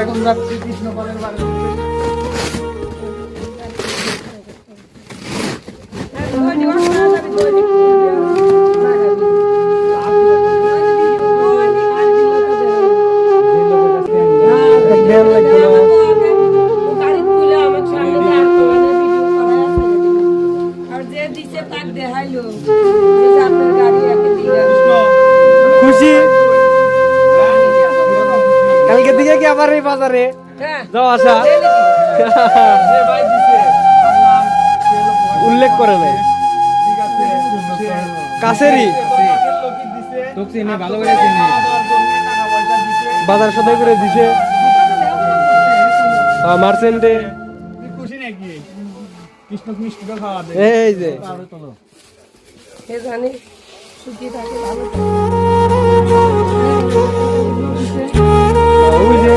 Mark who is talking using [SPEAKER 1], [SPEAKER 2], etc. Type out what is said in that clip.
[SPEAKER 1] এখন যাচ্ছি কৃষ্ণপালের বাড়ি।
[SPEAKER 2] খুশি কালকে দিকে কি আবার এই বাজারে যাও আসা উল্লেখ করে নাই কাছেরই বাজার সদাই করে দিছে মার্চেন্টে
[SPEAKER 1] খুশি নাকি কৃষ্ণ মিষ্টি খাওয়া দে
[SPEAKER 2] এই যে
[SPEAKER 3] জানি সুখী থাকে ভালো
[SPEAKER 2] ওই যে